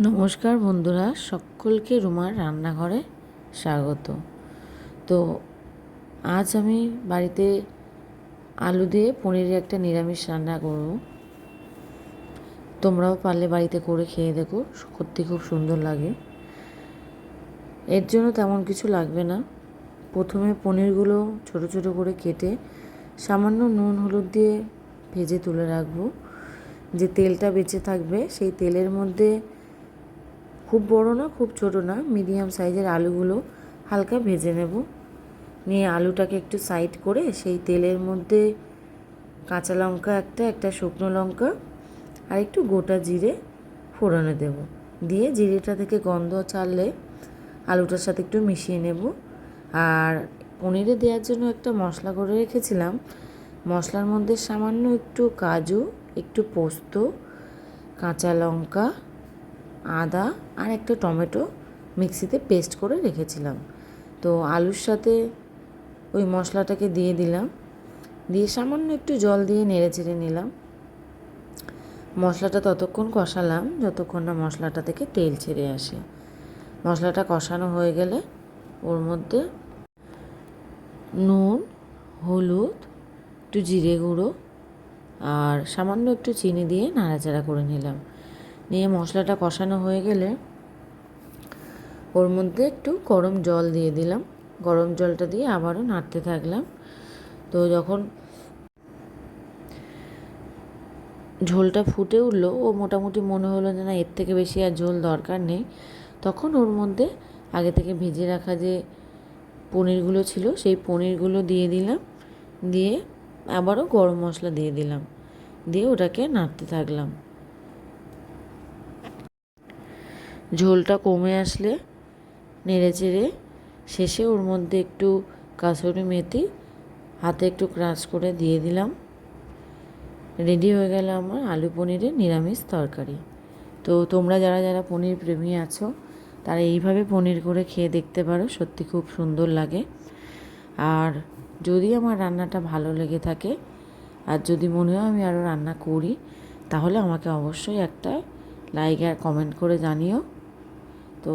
নমস্কার বন্ধুরা, সকলকে রুমার রান্নাঘরে স্বাগত। তো আজ আমি বাড়িতে আলু দিয়ে পনিরের একটা নিরামিষ রান্না করব। তোমরাও পারলে বাড়িতে করে খেয়ে দেখো, সত্যি খুব সুন্দর লাগে। এর জন্য তেমন কিছু লাগবে না। প্রথমে পনিরগুলো ছোট ছোট করে কেটে সামান্য নুন হলুদ দিয়ে ভেজে তুলে রাখবো। যে তেলটা বেঁচে থাকবে সেই তেলের মধ্যে খুব বড় না খুব ছোট না মিডিয়াম সাইজের আলুগুলো হালকা ভেজে নেব। নিয়ে আলুটাকে একটু সাইড করে সেই তেলের মধ্যে কাঁচা লঙ্কা একটা শুকনো লঙ্কা আর একটু গোটা জিরে ফোড়নে দেব। দিয়ে জিরেটা থেকে গন্ধ ছাড়লে আলুটার সাথে একটু মিশিয়ে নেব। আর পনিরে দেওয়ার জন্য একটা মশলা করে রেখেছিলাম। মশলার মধ্যে সামান্য একটু কাজু, একটু পোস্ত, কাঁচা লঙ্কা, আদা আর একটা টমেটো মিক্সিতে পেস্ট করে রেখেছিলাম। তো আলুর সাথে ওই মশলাটাকে দিয়ে দিলাম, দিয়ে সামান্য একটু জল দিয়ে নেড়ে চেড়ে নিলাম। মশলাটা ততক্ষণ কষালাম যতক্ষণ না মশলাটা থেকে তেল ছেড়ে আসে। মশলাটা কষানো হয়ে গেলে ওর মধ্যে নুন, হলুদ, একটু জিরে গুঁড়ো আর সামান্য একটু চিনি দিয়ে নাড়াচাড়া করে নিলাম। নিয়ে মশলাটা কষানো হয়ে গেলে ওর মধ্যে একটু গরম জল দিয়ে দিলাম। গরম জলটা দিয়ে আবারও নাড়তে থাকলাম। তো যখন ঝোলটা ফুটে উঠলো, ও মোটামুটি মনে হলো যে না এর থেকে বেশি আর ঝোল দরকার নেই, তখন ওর মধ্যে আগে থেকে ভেজে রাখা যে পনিরগুলো ছিল সেই পনিরগুলো দিয়ে দিলাম। দিয়ে আবারও গরম মশলা দিয়ে দিলাম, দিয়ে ওটাকে নাড়তে থাকলাম। ঝোলটা কমে আসলে নেড়ে চেড়ে শেষে ওর মধ্যে একটু কাসুরি মেথি হাতে একটু ক্রাশ করে দিয়ে দিলাম। রেডি হয়ে গেল আমার আলু পনিরের নিরামিষ তরকারি। তো তোমরা যারা যারা পনির প্রেমী আছো তারা এইভাবে পনির করে খেয়ে দেখতে পারো, সত্যি খুব সুন্দর লাগে। আর যদি আমার রান্নাটা ভালো লেগে থাকে আর যদি মনে হয় আমি আরও রান্না করি, তাহলে আমাকে অবশ্যই একটা লাইক আর কমেন্ট করে জানিও। তো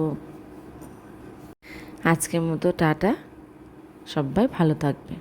আজকের মতো টাটা, সবাই ভালো থাকবে।